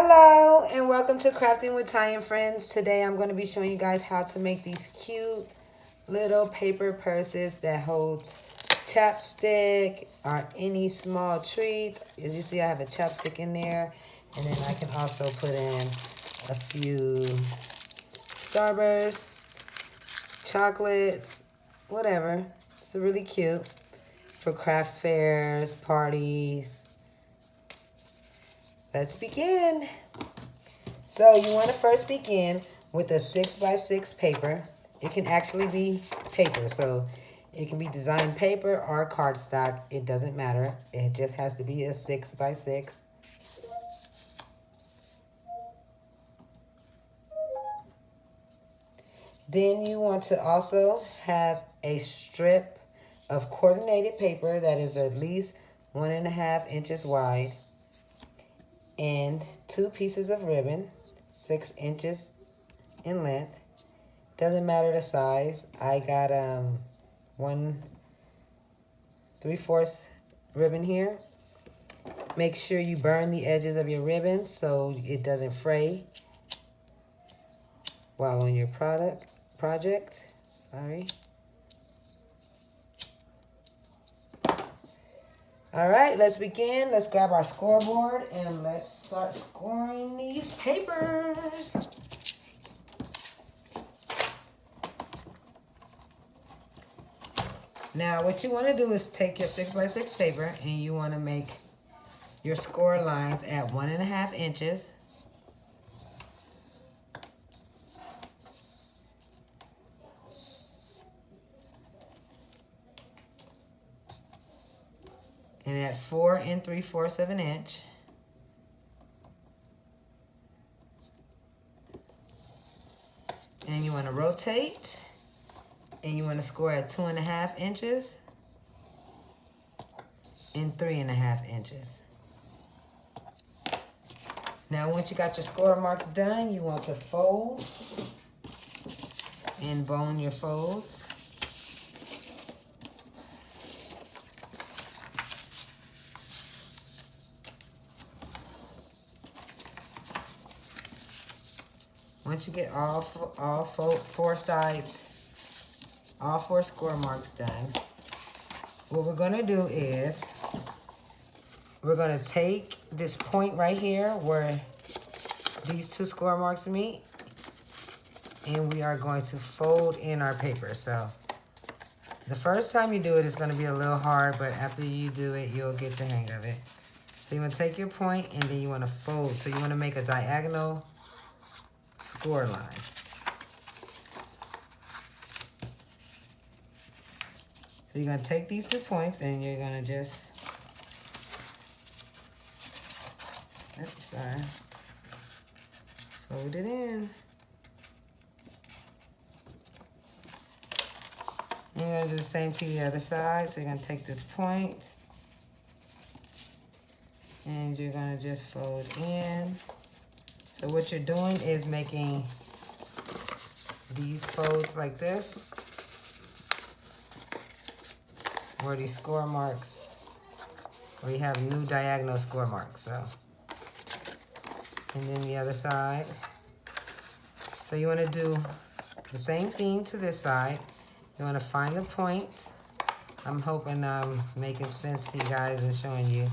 Hello and welcome to Crafting with Ty and Friends. Today I'm going to be showing you guys how to make these cute little paper purses that holds chapstick or any small treat. As you see, I have a chapstick in there, and then I can also put in a few Starbursts, chocolates, whatever. It's really cute for craft fairs, parties. Let's begin. So you want to first begin with a 6x6 paper. It can actually be paper, so it can be design paper or cardstock. It doesn't matter. It just has to be a 6x6. Then you want to also have a strip of coordinated paper that is at least 1.5 inches wide and 2 pieces of ribbon, 6 inches in length. Doesn't matter the size. I got 1 3/4 ribbon here. Make sure you burn the edges of your ribbon so it doesn't fray while on your project. Sorry. All right, let's begin. Let's grab our scoreboard and let's start scoring these papers. Now, what you want to do is take your 6x6 paper and you want to make your score lines at 1.5 inches. And at 4 3/4 of an inch. And you want to rotate. And you want to score at 2.5 inches and 3.5 inches. Now, once you got your score marks done, you want to fold and bone your folds. Once you get all four sides, all 4 score marks done, what we're going to do is we're going to take this point right here where these 2 score marks meet, and we are going to fold in our paper. So the first time you do it, it's going to be a little hard, but after you do it, you'll get the hang of it. So you want to take your point and then you want to fold. So you want to make a diagonal score line. So you're going to take these 2 points and you're going to just, fold it in. And you're going to do the same to the other side. So you're going to take this point and you're going to just fold in. So what you're doing is making these folds like this, where these score marks, where you have new diagonal score marks. So, and then the other side. So you want to do the same thing to this side. You want to find the point. I'm hoping I'm making sense to you guys and showing you.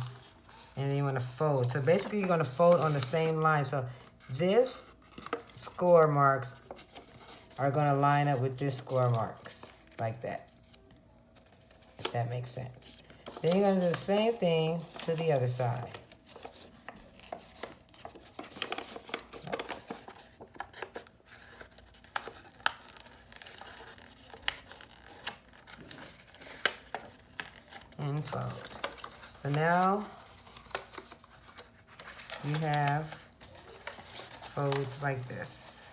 And then you want to fold. So basically you're going to fold on the same line. So this score marks are going to line up with this score marks like that, if that makes sense. Then you're going to do the same thing to the other side. And fold. So now you have folds like this.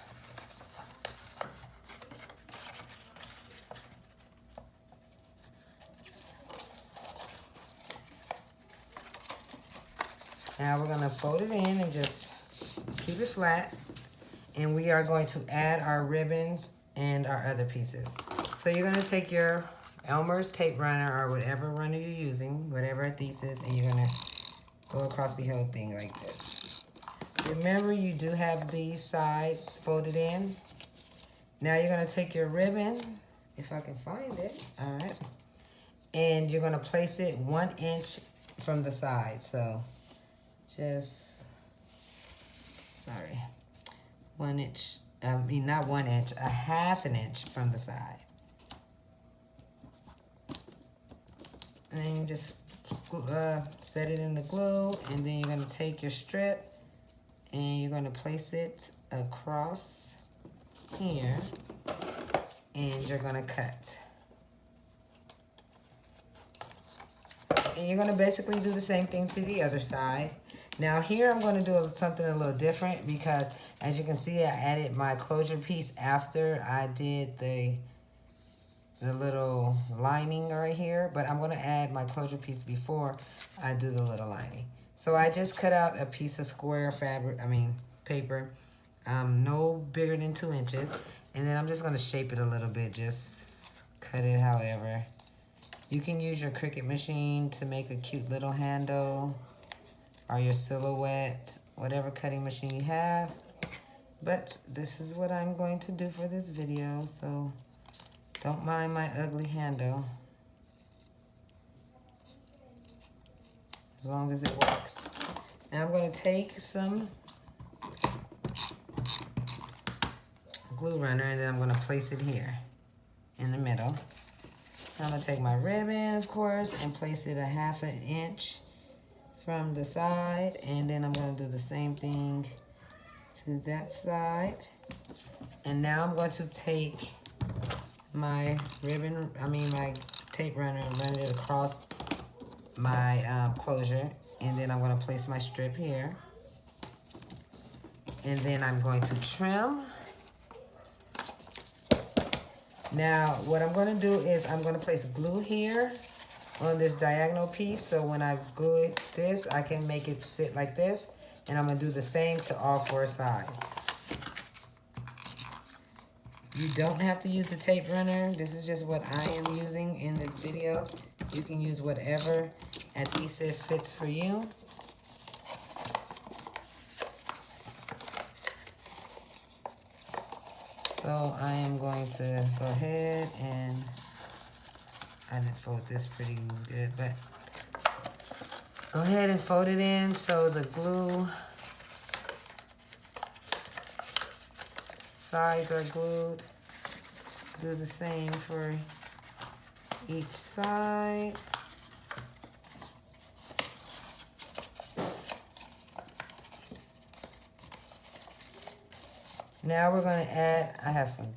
Now we're going to fold it in and just keep it flat. And we are going to add our ribbons and our other pieces. So you're going to take your Elmer's tape runner or whatever runner you're using, whatever adhesives, and you're going to go across the whole thing like this. Remember, you do have these sides folded in. Now you're going to take your ribbon, if I can find it, all right, and you're going to place it 1 inch from the side. So just, sorry, 1 inch, not 1 inch, a 1/2 inch from the side. And then you just set it in the glue, and then you're going to take your strip and you're going to place it across here, and you're going to cut. And you're going to basically do the same thing to the other side. Now here I'm going to do something a little different, because as you can see, I added my closure piece after I did the little lining right here, but I'm going to add my closure piece before I do the little lining. So I just cut out a piece of square paper, no bigger than 2 inches, and then I'm just going to shape it a little bit, just cut it however. You can use your Cricut machine to make a cute little handle, or your Silhouette, whatever cutting machine you have. But this is what I'm going to do for this video, so don't mind my ugly handle, as long as it works. Now I'm going to take some glue runner, and then I'm going to place it here in the middle. I'm going to take my ribbon, of course, and place it a 1/2 inch from the side, and then I'm going to do the same thing to that side. And now I'm going to take my my tape runner, and run it across my closure, and then I'm going to place my strip here, and then I'm going to trim. Now what I'm going to do is I'm going to place glue here on this diagonal piece, so when I glue it this, I can make it sit like this, and I'm going to do the same to all 4 sides. You don't have to use the tape runner. This is just what I am using in this video. You can use whatever adhesive fits for you. So I am going to go ahead, and I didn't fold this pretty good, but go ahead and fold it in so the glue sides are glued. Do the same for each side. Now we're going to add, I have some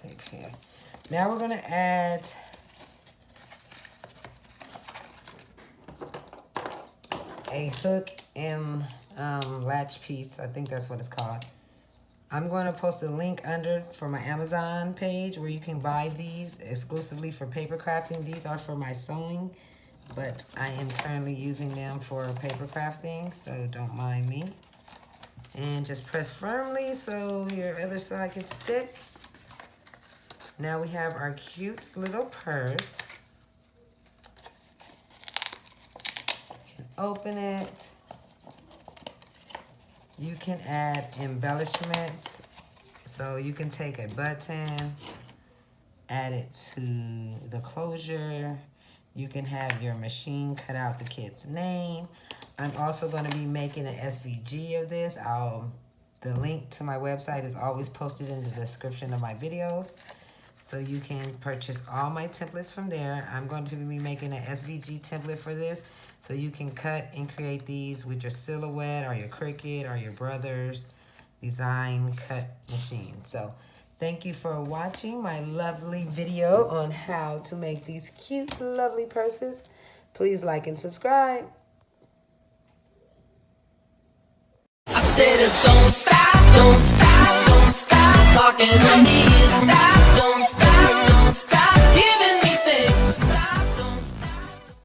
tape here. Now we're going to add a hook and latch piece. I think that's what it's called. I'm going to post a link under for my Amazon page where you can buy these exclusively for paper crafting. These are for my sewing, but I am currently using them for paper crafting, so don't mind me. And just press firmly so your other side can stick. Now we have our cute little purse. You can open it. You can add embellishments. So you can take a button, add it to the closure. You can have your machine cut out the kid's name. I'm also going to be making an SVG of this. The link to my website is always posted in the description of my videos, so you can purchase all my templates from there. I'm going to be making an SVG template for this, so you can cut and create these with your Silhouette or your Cricut or your brother's design cut machine. So thank you for watching my lovely video on how to make these cute, lovely purses. Please like and subscribe. I said, don't stop talking to me.